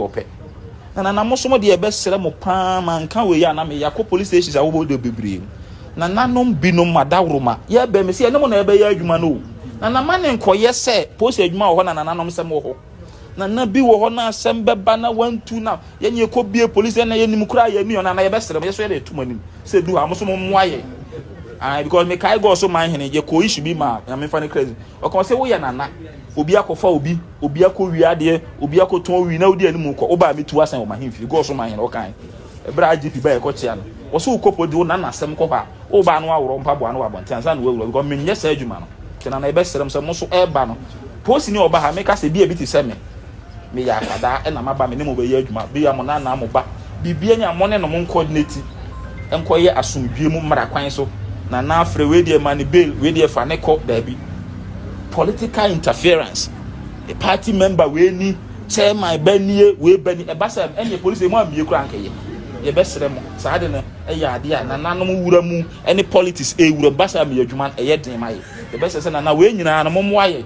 ope na na mo so mo de e be sere mo pa man kan we ya na me yakọ police stations a wo bo de bebre na nanom binom madawroma ye be me se ye ne mo na e be ya adwuma no na mane nkoye se police adwuma wo na nanom se mo ho na bi wo ho na asem beba na 1 na ye nye ko bie police na ye nim kura ye ni ona na ye be sere mo ye so ye de tumanim se du ha mo so mo moaye because me kai go so man hene ye ko issue bi ma na me fa ne crazy o kon se wo ye nana obi akofa obi akowi ade obi akoton wi na odi animu ko oba me tu asan o ma hemfi go so man hene o kan ebra GP ba e ko chia no wo so ukopo di wo na asem ko ba o ba no aworo mpa bo anu abontan san wo because me nye sa adwuma no tena na e be serem se mo so e ba no post ni oba ha me ka se bi e bi ti se me ya akada e na maba me ne mo be ya adwuma bi ya mo na mo ba bibia nya mo ne no mo coordinate enko ye asomdue mu mara kwan so na afre we dey man bail we dey fa ne ko da bi political interference a party member we ni chairman banie we bani e ba say enye police mo amie kura anke ye be sere mo sa de no e ya ade a na nanom wura mu any politics e wura ba say me adwuma e ye den maye e be say na we nyina na mo mo aye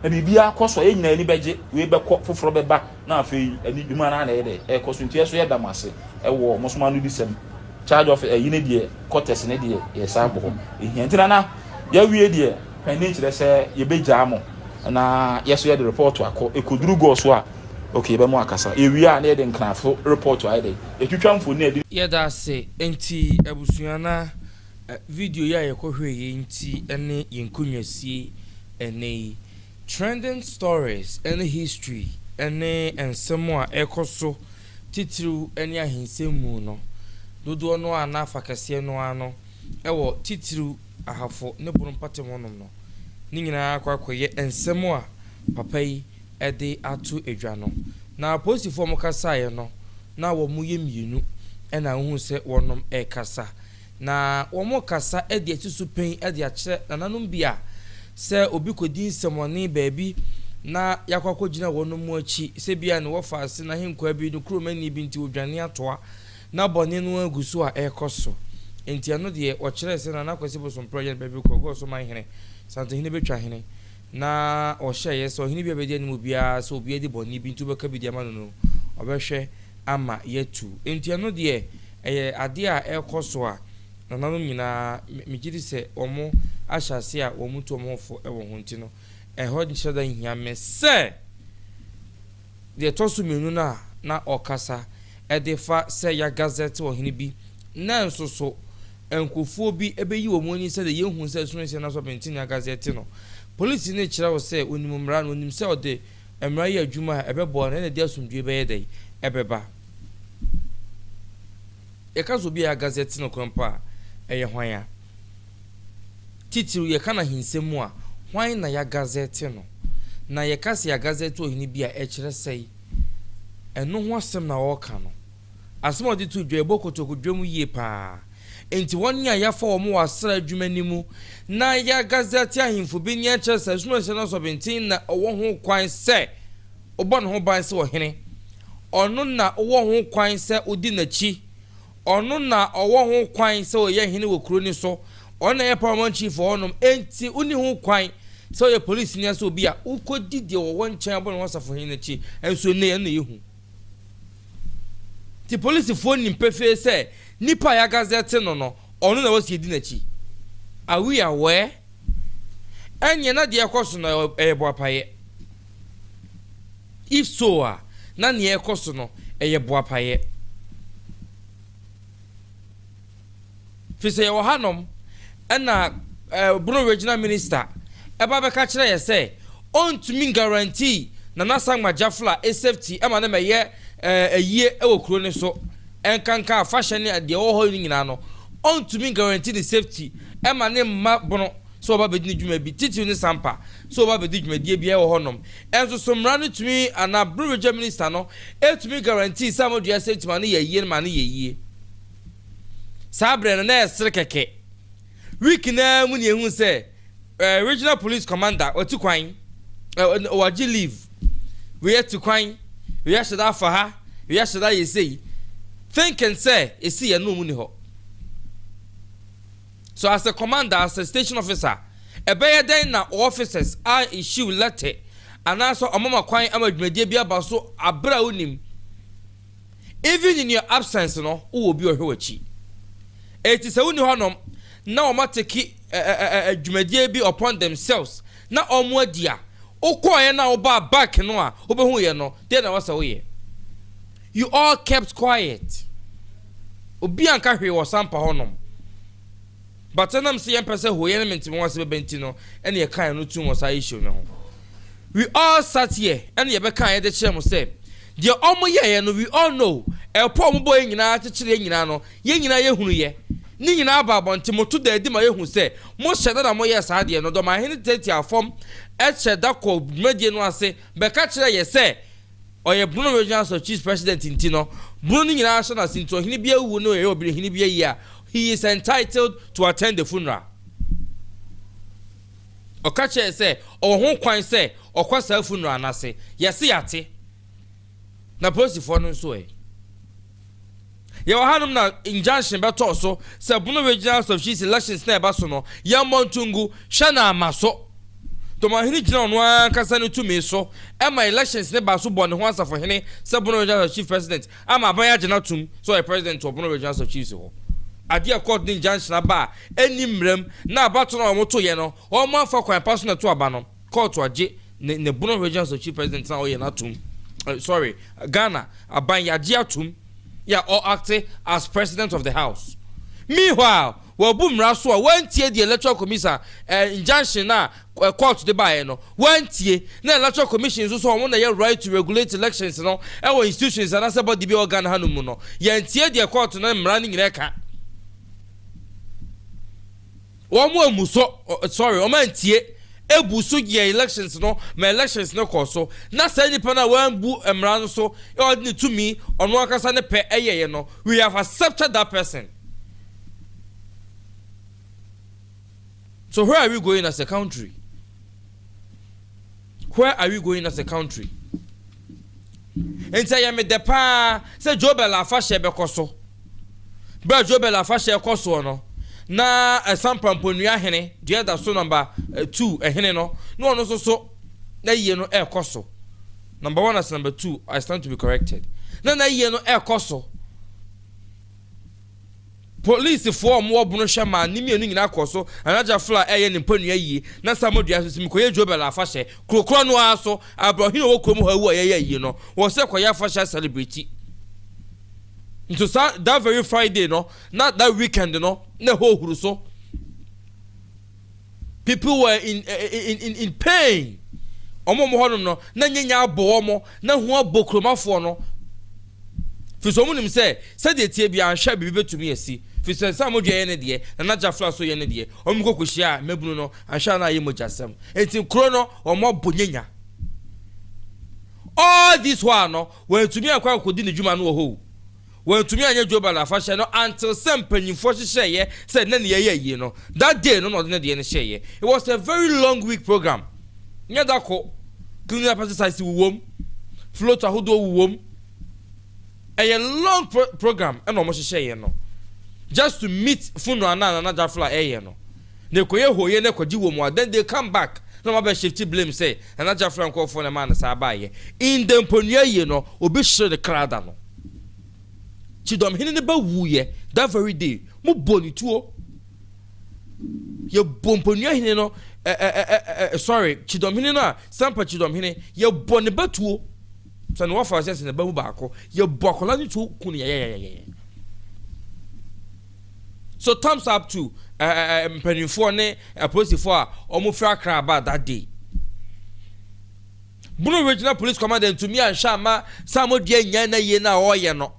na bibia koso e nyina ni beje we be ko foforo be ba na afei ani dwuma na ye de e koso ntie so ye damase e wo mo so ma no di sem charge of yine die cortes ne die ye sa bo ehiantina na ya wie die pending kire se ye beja mo na yeso ye the report akọ ekuduru go so a okay be mo akasa e wie a na ye de nkranfo report a ye etwitwa mfo na ye ye da se enti abusuana video ya ye kohwe ye enti ene yenkunwasie ene trending stories ene history ene ensemo a ekoso titiru ene ahensemu no dodo no ana fakase no ano ewo titiru ahafo ne buru mpate monom no ni nyina akwakoye ensemo a papa yi ede atu edwa no na posifo mo kasa ye no na wo mu ye mienu ena hu se wonom kasa na wo mo kasa ede atisu pen ede akye nananom bia se obi kodi nsemoni baabi na yakwakogina wonom mu achi se bia ne wo faase na henkwa bi no kromani bi nti odwane atoa na bone no agusu a ekoso enti ano de o kire se na kwasi bo some project baby ko go so man hene sante hene betwa hene na o hye so hene bia be de mu bia so obi edi bone bi ntu beka bi de ma no obehwe ama yetu enti ano de ade a ekoso a na nanom nyina migiri se omo ahyase a omu to omofo ewo honti no ehod nhyada hia me se de tosu menu na okasa edefa se ya gazette o hini bi na nsoso enkofuo bi ebeyi wo moni se de yehun se sunse na so benti ya gazette no police ne kira wo se onimumra no onim se ode emra ya adwuma ebebo na de asumdue be yedai ebeba ekazo bi ya gazette no krompa eye hwan ya titiru ye kana hinsemu a hwan na ya gazette no na ye kase ya gazette o hini bi a ekire sei eno ho asem na wo ka no asem odi tu dwe bokoto kudwemu yie pa enti won ya yafa wo mo wasra adwuma nimu na ya gazette ahimfo bi ni ekire sei suno se no so bentin na owo ho kwan se obo no ho ban se wo hene ono na owo ho kwan se odi nachi ono na owo ho kwan se o ye hene wo kuro ni so ona ye paramount chief onom enti uni ho kwan so ye police ni aso bi a ukodidi wo won chan abo no wasafo hene nachi enso ne na yehu ti police phone ni pefe se nipa ya gazette no ono na wasi edi nachi awi awe enye na de ekoso na ebo apaye if so na ne ekoso no eyebo apaye fise ye hanom ena Bono regional minister eba be ka kire ye se on to me guarantee na nasangma jafla safety ema na meye eyie ewo kuro ne so enkanka fashion de wo ho nyina no on to me guarantee the safety ema ne ma Bono so oba be di dwuma bi titi ne sampa so oba be di dwuma die bia wo honom enso so mra no to me ana Bono regional minister no to me guarantee some do safety man ye yie man ye yie sabre na esre keke week na mu ne hu se regional police commander otu kwan waji leave we yet to kwan we should have for her we should that you say think and say you see ya no mu ni ho so as a commander as a station officer ebeye den na officers are issue letter and also omama kwan amadwumadie bia ba so abra onim even in your absence no wo obi ohwe wachi eti se woni honom na o mateki adwumadie bi upon themselves na omo adia okoye na oba back no a obehu ye no dey na wasa wo ye. You all kept quiet. Obi anka hwe wo sampa honom. But enam se yempese ho ye ne mentimo wase bebenti no ene ye kan no tu mo sa issue no. We all sat here and ye be kan ye de kire mo say the omo ye no we all know e po mo boy nyina kire nyina no ye nyina ye hunu ye ni nyina aba bonte mo to da di ma ye hu say mo hyeda na mo ye sa de no do ma hene tete afom e hyeda ko medie no ase be ka kire ye say oye Bono regional so chief president intino Bono nyina so na sinto hene bia wu no ye obi hene bia yi a he is entitled to attend the funeral. Okache say o ho kwan say okwasa funeral na se yesi yate na police for no so e ye wa hanum na injunction beto so say Bono regional so chief elections na eba so no ya montungu hwa na amaso Dormaahene gina ono ankasa ne tumi so ema elections ne ba so bo ne ho asafo hene say Bono regional chief president ama ban ya gina tum so a president of Bono regional so chief ho ade accord ni junction aba enimrem na abato na omoto ye no o mo afa kwan paso na to aba no court waje ne Bono regional so chief president na o ye na tum Ghana aban ya je atum ya or acting as president of the house. Meanwhile we bumra so a wantie the electoral commission injunction na court de bae no wantie na electoral commission so won na right to regulate elections no e wo institutions and as body bi organ hanum no yantie the court na mra ni nyina ka omo amuso omantie ebusu ye elections no ma elections no koso na say nipa na wan bu emra no so e odni to me ono akasa ne pe eyeye no we have accepted that person. So where are we going as a country? Where are we going as a country? Enta ya me depa say Jobel afashe be koso. Bra Jobel afashe koso no. Na esampamponua hene the other so number 2 ehene no no so na ye no e koso. Number 1 as number 2 I stand to be corrected. Na ye no e koso. Police for more Bono shama ni mienu nyina koso anaja fla eye ne mpanua yi na samodua so sim koye Jobel afashe krokro no aso Abrahim wo krom ha wu eye yi no wo se koye afashe celebrity into that very Friday no not that weekend no na ho huru so people were in pain omo mo honum no na nyenya abo omo na ho abokromafo no fiso munim se de tie bia anhwa bibi betumi asi fiso samodua ye ne de na naja fla so ye ne de omo kokohia mebunu no anhwa na ye mojasem enti kro no omo bonyenya all this one no when tumi akwa akodi ne djuma no ho when tumi anya Jobel afashe no until some panyimfo hye said na ne ye no that day no de ne hye it was a very long week program nya dako clean up exercise wom float ahodo wom a long program and almost share no just to meet funeral na jafla no ne koye hoye ne kwaji wo mu then they come back no ma be shift blame say na jafla nko for na man sa baye in the mponua ye no obi share the crowd no chidom hene ne ba wuye that very day mu boni tuo ye bomponua hene no sorry chidom hene no sampa chidom hene ye boni batuo so no wafa sense na ba mu baako ye bokola ni tu kunu ye so thumbs up to mpanimfo ne apolice a omo fra kra about that day. Bono regional police commandant to me and Shama samodie nya na ye na oye no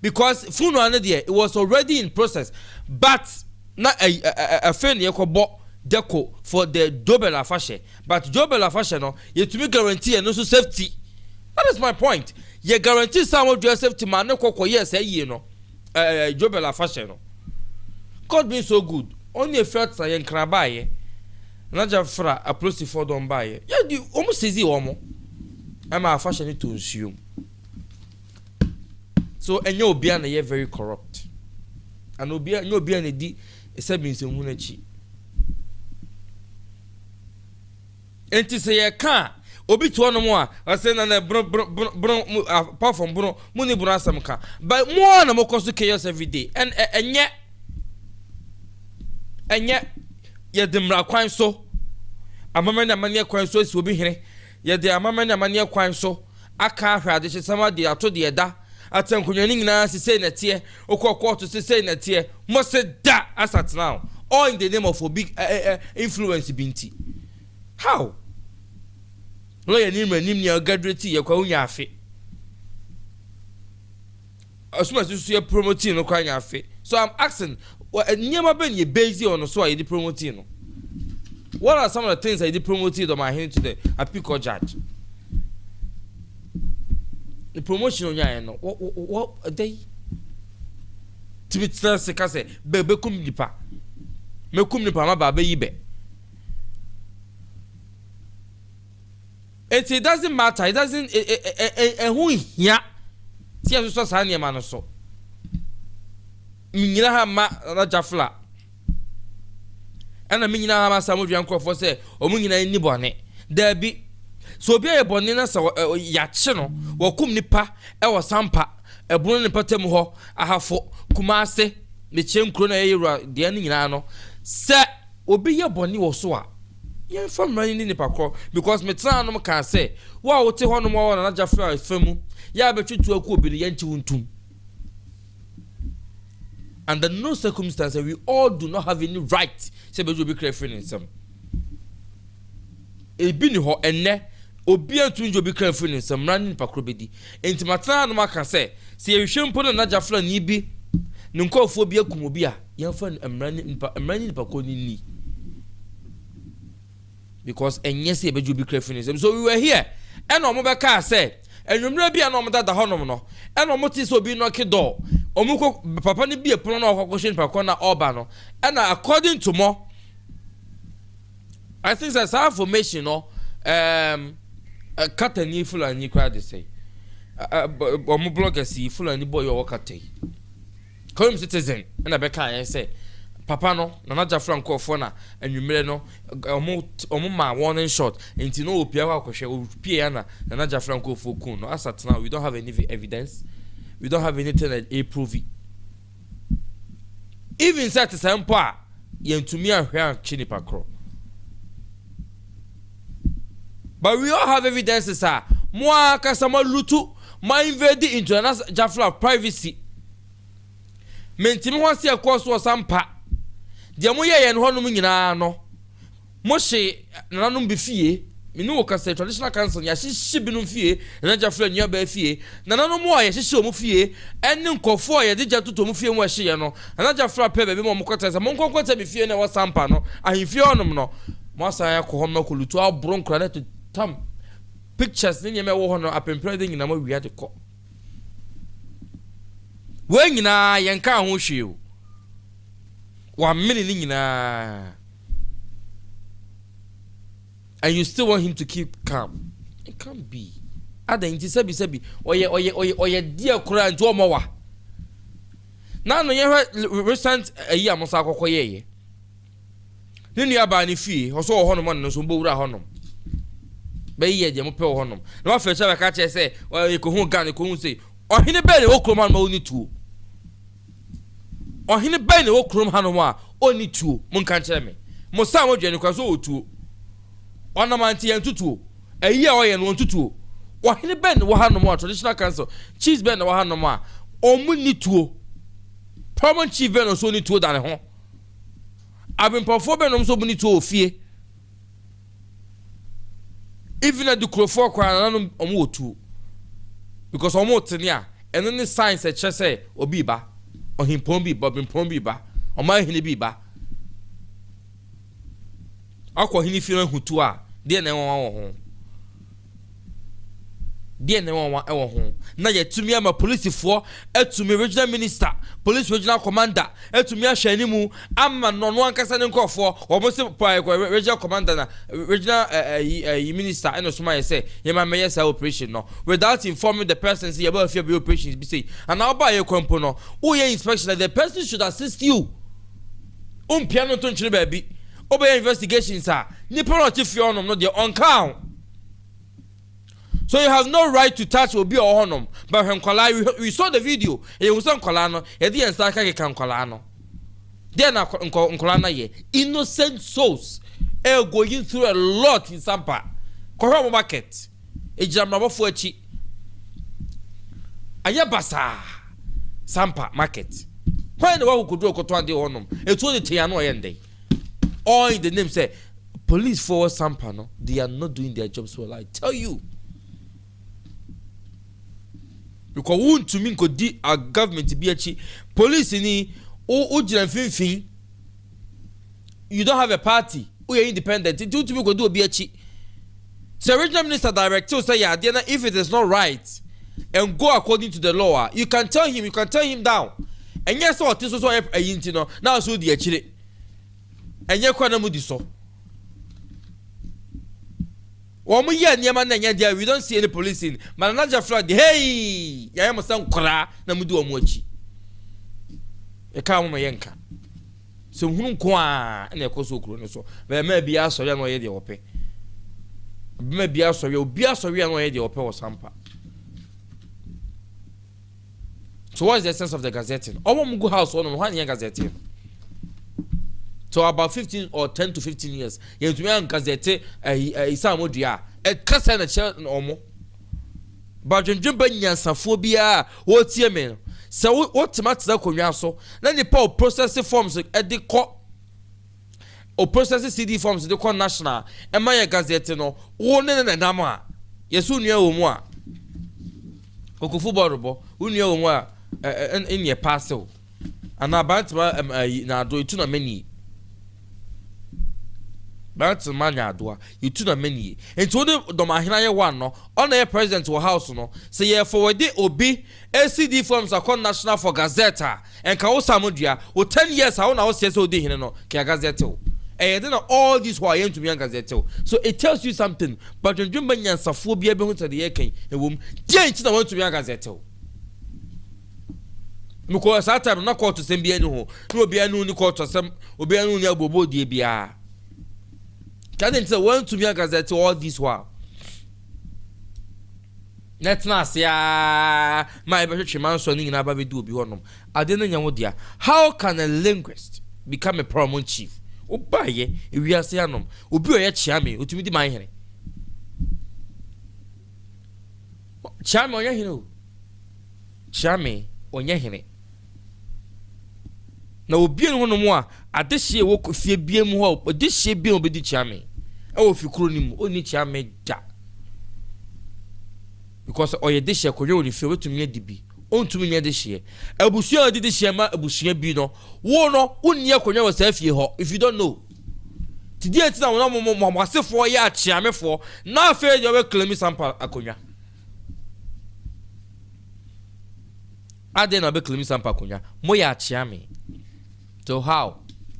because funeral no there it was already in process but na a fan ye kobo deco for the Jobel afashe but Jobel afashe no ye to me guarantee no so safety. That is my point. Ye guarantee some safety man no kokoye say ye no Jobel afashe no God being so good only a felt say nkrabaye na jafra approach for don baye ya di almost easy omo am afashe ni to assume so enye obi an ye very corrupt and obi an di esabi nsemu na chi enti say ye kan obi to no mo a ase na bro apart from bro mo ni bro asam ka but more na mo koso chaos every day and enye ye demra kwan so amama na mane kwan so si obi hene ye de amama na mane kwan so aka ahwade hye sama de ato de da atankunwani nyina sesei na tie okokwoto sesei na tie mo se da asat now all in the name of a big influence binti how lawyer ni manim ni graduate ye kwa unya afe asuma susu ye promoting no kwa nya afe so I'm asking nyema ben ye base on so ye promoting no what are some of the things I did promoting Dormaahene today a pick or judge the promotion on ya no what a day to be se ka se bebe kum nipa me kum nipa ma ba be yibe. It doesn't matter. It doesn't. Who here? See, I just saw man or so. Minina ha ma na jafla. And I mean, na ha ma samu bianco for say. Omunina ni bone. There be. So be a bonina so yachino. Wakum nipa. Ewa sampa. Ebunu nipa temu ho. Ahafo kumase. Me chen krona yera. Diani nyina no. Se obi ye boni wosoa. Yen from running in the parkour because me tran no can say wa wo te ho no mo na jafra famu ya betwetu aku obi yen chi wuntum. Under no circumstances we all do not have any right say be obi clear friend in some e bi ni ho enne obi antu obi clear friend in some running parkour bedi enti matran no can say se ye hwempo na jafra ni bi ne nkofo bi akum obi a yen fa amrani parkour ni because enyese e beju bi crafting so we were here and omo be ka say enwumre bia na omo dada honom no and omo ti so bi no kido omo ko papa ni bi epono na okokoshin pakọ na oba no and according to more I think that's our formation no katani fulani kwa de say omo bloggers yi fulani boy o katai come citizen and abeka yan say papa no na jafra nkofo na anwumere no omo ma warning shot enti no opia wa kwhwe opia ya na jafra nkofo kun no asat now we don't have any evidence we don't have anything that prove it even set sample a yentumi ahwe a chini pakro but we all have evidences a mo aka sama lutu ma invade into na jafra privacy mentimi ho se akoso sampa dia mo ye no honom nyina no mo hye nanom be fie minu wo kasa traditional council ya hye bi no fie na jafra nyu ba fie nanom mo ye hye o mo fie enne nkofo ye de jatoto mo fie mo hye no na jafra pe be mo kota sa mo nkonkota me fie na wo sampa no ahemfie honom no mo asan ya ko hom na kolutu abron kra na tam pictures ni nyeme wo ho no apempre de nyina mo wia de ko we nyina yenka ho hwe o 1 minute nyina and you still want him to keep calm. It can't be. Ada inti sabi oye dia kura nti omowa na no ye recent ayi amosa akokoye ye ne nua ba ne fie oso wo honom no so mbowura honom be ye je mo pe wo honom na wa fa cha ka che se ko hu gan ko hu se ohene be ne okroman ma oni tuo ohene be ne okrom hanom a oni tuo mun kan kire me mo sa mo dwene kwa so otuo onamanti yan tutuo ayi a oye no tutuo ohene be ne wo hanom a traditional council chiefs be ne wo hanom a omuni tuo paramount chief be no so ni tuo da ne ho abempofo be no so buni tuo ofie even at the crofo kwa na omo otuo because omo tenia eno ni science e che say obi ba ohimpon bi ba bimpon bi ba oma hene bi ba akwa hene fi hutu a de na won ho de na won e wo ho na ye tumi ama police fo atumi regional minister police regional commander atumi ahwani mu ama no no ankasa ne nkofo wo se regional commander na regional minister eno soma ye say ye ma meye say operation no without informing the person say about fear operations be say and now buy your kwampo no wo ye inspection that the person should assist you piano to nchire ba bi obey investigations a ni penalty fi onom no de on count So you have no right to touch obi or honum. But when Kola, we saw the video. It was on Kolano. It didn't start can Kolano. Then Kolana ye innocent souls are going through a lot in Sampa. Korama market. A jamaba fuechi. Ayabasa Sampa market. When the one who could do Kotwande honum, it told the Tiano Yende. All in the name say police for Sampa, no, they are not doing their jobs well. I tell you. Because who to me could di a government be a police ni o fin. You don't have a party. We are independent. It to me could do be a chi. So regional minister director say yeah, if it is not right and go according to the law, you can tell him down. And yes, what this was a yintino now so the chile. And you can't move this so. We don't see any police in Manaja flood. Hey, I am a sound cra, Namudu Mochi. A cow my yanka. So, whom qua and a coso chronoso. There may be a sorry no idea or pay. Maybe a sorry, be a sorry no idea or pay or sampa. So, what is the essence of the gazetting? Our Mugu house on 1 year gazetting. So about 15 or 10 to 15 years. You to me and gazette Isamodia. A casa and a child no more. But in Jumbanya Saphobia, what's your man? So what matters that Konyaso? Then the poor processing forms at the court or processing CD forms the court national. And my gazette no one and Nama. Yes, who knew more? Okufu Borobo, who knew more in your parcel. And about now do it to many. That's manya adwa you too many and to the Dormaahene one no on a president to house no say yeah forward the obi LCD forms are called national for gazeta and ka osamodia o 10 years how na o say so dey no ka gazeta and then all this why to be gazeta so it tells you something but when you banya safo bia be hu to the ekan e wom change na want to be gazeta because that time na court to send bia no no bia no ni court to sem obi anu ni abobo die bia. Can't say want to be a gazette all this while. Let's not say my better man sonning in Ababi do be one. I didn't know dear. How can a linguist become a paramount chief? Oh, by ye, if we are saying, Ubu a chami, Utimidi my henry. Chami on your hino. Chami on your henry. Now, be one more. At this year, walk with your beam hope, but this year be obedi chami. Oh, if you cronim, only chame ja. Because or your dish, Korean, if you were to me, DB, on to me this year. Ebusia did this year, my Ebusia Bino. Wono, unya Korean was if you don't know. Today, it's now no more 4 years, chame for. Now, fair your claim sample Akonya. I didn't be claiming sample Akonya. Moya chame. So, how?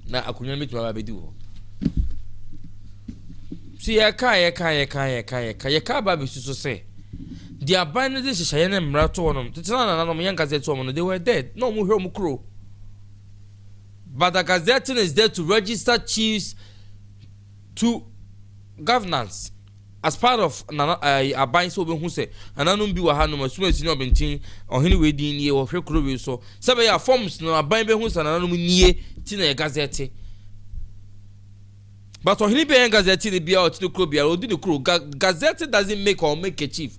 Now, Akonya make my baby do. See, I can't baby to say. The abandoned this is Cheyenne Marathon. The Tana and young Gazette woman, they were dead. No more home crew. But the Gazette is there to register chiefs to governance as part of a buying so who say, and I don't be a hand as soon as you know been or anyway, in or crew so. Several forms no a buying who's an anonymous near Tina Gazette. But when he be Gazette be out to the club, or did the crew Gazette doesn't make or make a chief.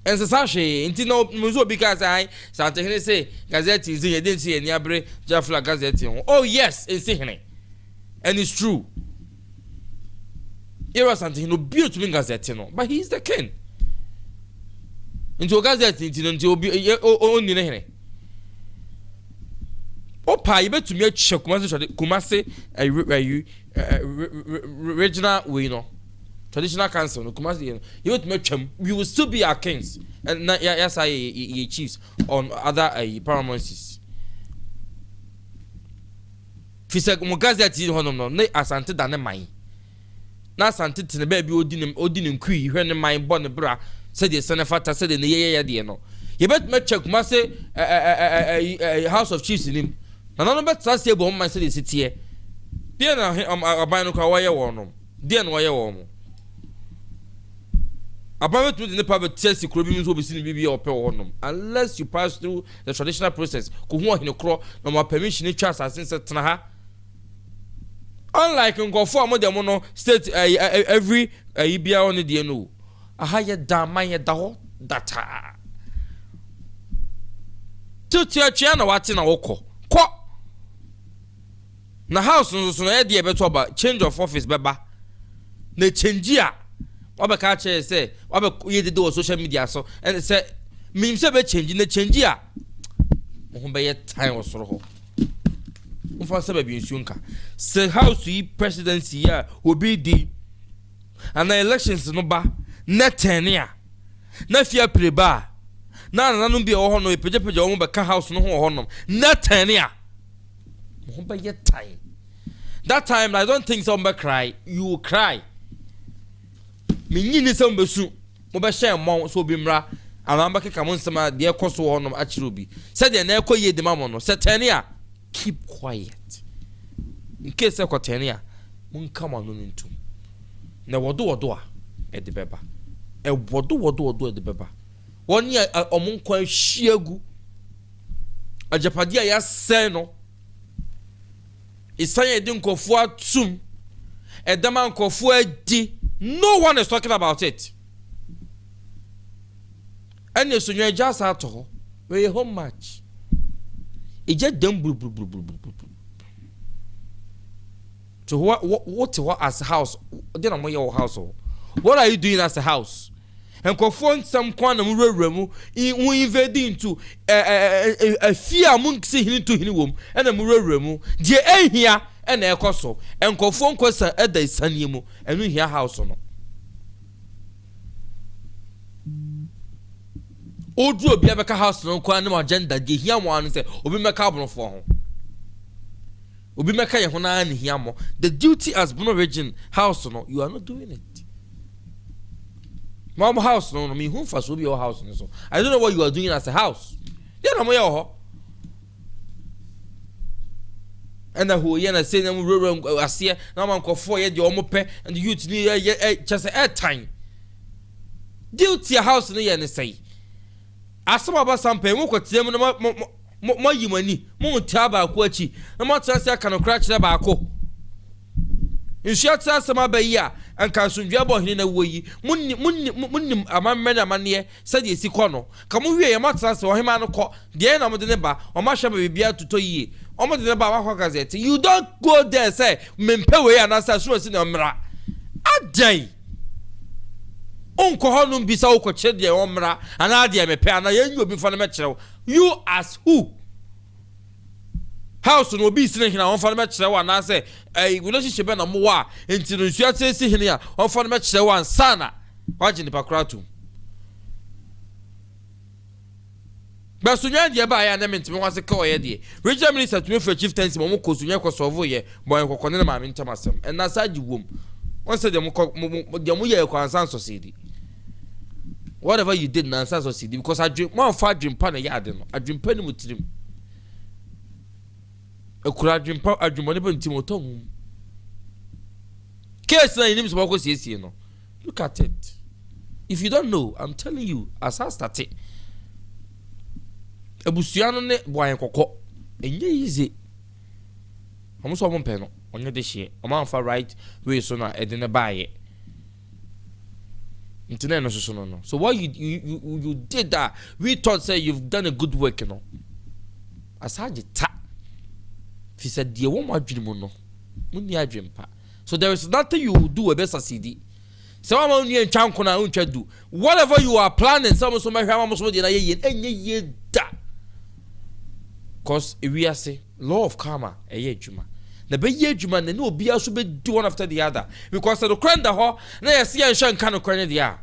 And so Sashi, into no muzo because I Santa say Gazette is in didn't see any abre Jafla Gazette. Oh yes, it's in and it's true. It was something no beautiful Gazette, no, but he's the king. Into a Gazette until be only. Opa, you bet to me a check Kumase regional way, no traditional council, no Kumasi. You would make them, we will still be our kings, and yes, I chiefs on other paramounts. Fisa Mugazati, no, ne Asante than a mine. Now, Asante to the baby Odin Cree, when the mine born bra, said the Senefata said in the year, no. You bet me check Kumase a house of chiefs in him. Na no bet say bo man say sit here. Dey na aban no kwa why won no. Dey na why won mo. About to the private test equipment will be seen be or honum unless you pass through the traditional process. Kuhua in a crow, no more permission in chance as since Tanaha. Unlike in go for more mono state every Ibia on the DNO. A higher damaya daho data. Two Chiana what's in a woko. Quack. Na house no so na dey beto ba change of office beba na change a oba ka che say oba ye dey do social media so and say me say be change na change a mo be ye time osoro ho mo fa say be nsu nka say house yi presidency ya obi di and the elections no ba na tene a na fia preba na no bi o ho no epejepeje o mo be ka house no ho no na tene a time. That time I don't think somebody cry. You will cry. Me ni some besu. Mo be share mo so bi mra. Anamba ke kamon sama de ekoso honom achirubi. Said the na ekoye de mamo no. Say tenia. Keep quiet. In case e ko tenia, mun kama no ntu. Na wodo a e de beba. E wodo e de beba. Woni omon kwa hyiagu. Ajapadia ya se no. Isanya di nkofo atum edama nkofo adi no one is talking about it and you sunyo just out ho we home match e je dem bru so what as a house dey na mo your house what are you doing as a house nkofo nsam kwa na mu rewura mu invade into fear mun si hini to hini wom na mu rewura mu je ehia na ekoso nkofo nkosa eda isanie mu enu hia house no odu obi abeka house no kwa na agenda je hia mo anu se obi meka abonfo ho obi meka ye ho na ne hia mo the duty as Bono region house no you are not doing it. Mom house no me who first will be your house so I don't know what you are doing as a house. Yeah, no more. And the who yana say them rural asia na man ko for ye de omope and the youth need just air time. Duty house no ye ne say. Asoma ba sampe mo ko tiem no mo yimani mo taba ko achi na mo transe aka no kra kire ba ko. Insuata sama ba yi a anka sundua bo hene na woyi munnim amamme na mane se de esi kɔ no ka mo wie ye matsa se ohema no kɔ de na mo de ne ba o ma hwɛ ba bibia tuto yi o mo de ne ba wa kwa gazette you don't go there say mempe we ya na sa so si na mra adai onko ho no bisa wo kɔ kye de o mra ana de mepe ana ye obi fa no me kyerɛw you as who house no be sitting here on for me kyerɛ wa na say relationship na mo wa enti no nsu atesi hene a on for me kyerɛ wa sana waje ni pakrato basunyan de ba ya na mentime wase ka oye de regional minister to me for chieftaincy mo ko sunyan ko solve ye boy ko kone na ma mentam asem en na saji wom won say dem ye ko ansan society whatever you did na ansan society because mo fa adwempa na ya de no adwempa ni mutirim ekura adwempa adwumone ba ntimo tom case na inim so ko siesie no look at it if you don't know I'm telling you as I started ebusuano ne boan kokko enye easy amuso mo mpe no onye de hie o ma fa right way so na ede ne baaye internet no so no so what you did that we thought say you've done a good work you know asaje ta fi said die wo mo adwene mu no munni adwempa so there is nothing you will do a better cd so am on you ntwanko na untwa do whatever you are planning some so mahwa mo so de na ye enye ye da cause we are say law of karma eye adwuma na be ye adwuma na obi aso be do one after the other because the crenda ho na yes ye nhwe nka no kwene dia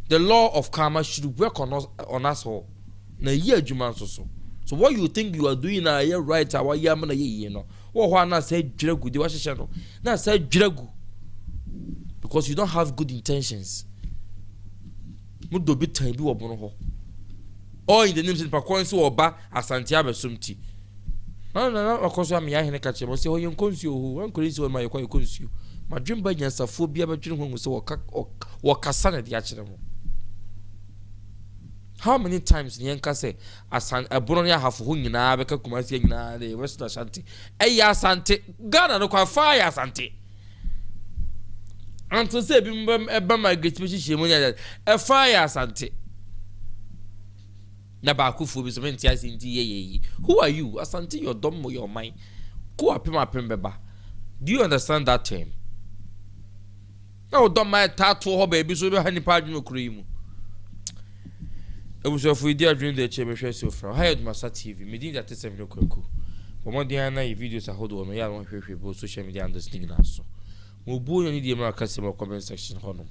the law of karma should work on us all na ye adwuma so what you think you are doing na ye right awa ye am na ye no wo ho na say dweragu di wa hye no na say dweragu because you don't have good intentions mu do bi tan bi wo bono ho all in the names in pakwansi oba asante abesomti no akoso am ya hene ka che mo se ho ye nkonsuo ho wan kolisi wo ma ye kwa nkonsuo my dream by phobia but dream when we saw what Cassandra the actual. How many times Nyanka say a Bono half who you now because Kumasi na the Western Asante. Asante, Ghana no quite fire Asante. And to say a bama great species a fire Asante. Nabaku for be so who are you? Asante, your dumb or your mind. Go up in my pembeba. Do you understand that term? No, don't mind tattoo baby, so you honey pardon cream. I was off with dear dream the chamber so from ADUMASA TV. Meeting that is 7 o'clock. For more than videos I hold on, I don't hear social media understanding also. We'll boy on the American customer comment section. Honor.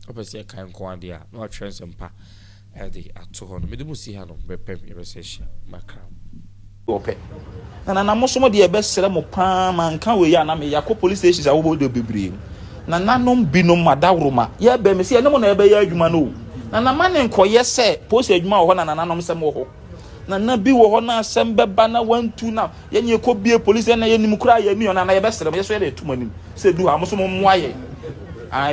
Obviously, I can't go on there. No trends and pa. At to honor. Medium see Hanum, prepare your recession. My crown. Ope. Na na mo so mo de best sere mo pa man kan we ya na me yakọ police stations a wo bo de bebre. Na nanom binom madawroma. Ya be me se ya ne mo na ebe ya adwuma no. Na mane nkoye se post adwuma ho na nanom sem ho. Na bi wo ho na asem beba na 12 na ye nye ko bie police na ye nim kura ye mi ona na ye besere ye so ye de tumanim. Se du ha mo so mo moaye.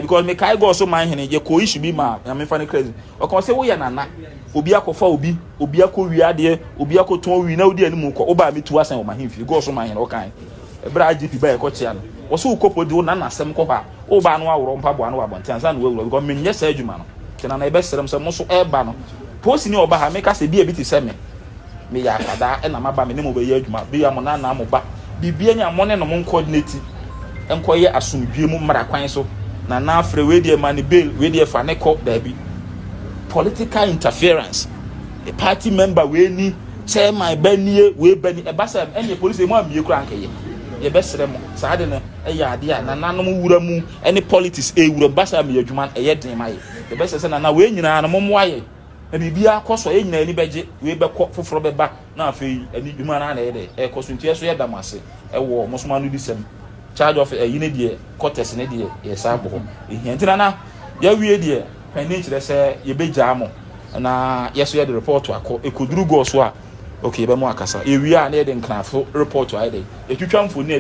Because me kai go so man hene ye ko issue bi ma na me fa ne crazy. O kon se wo ye nana. Obi akofa obi akọ wiade obi akoton wi na odi animu ko oba mi tu asan o mahimfi go so man hene o kan. Ebra GP ba e ko chia no. Wo so ukopodi wo na nasem ko ba. Oba no aworo mpa bo anu abontan san wo because me nye sa adwuma no. Tena na ebe serem se mo so eba no. Post ni oba ha me ka se bi ti se me. Me ya kada e na maba me ne mo be ya adwuma. Bi ya mo na mo ba. Bibia nya mo ne no mo coordinate. Enko ye asomdwie mu mara kwan so. Na afre we dey mani bail we dey fa ne ko da bi. Political interference. A party member we ni chairman banie we bani e basa enye police mo amie kura nkeye. Ye besere mo sa de no e ya ade a na nanom wura mu any politics e wura basa me adwuma e ye den maye. Ye besere se na we nyina na mo moaye. E bibia koso e nyina ni beje we be ko foforo be ba na afei ani dwuma na na ye de e koso ntie so ye damase e wo mo so manu di sem. Charge of yine die quarters ne die ye sa bo. E hiantina na ya wie die panin kire se ye beja mo na yeso ye the report akọ ekuduru go so a okay be mo akasa e wie a na ye de nknafo report a ye de e twitwamfo na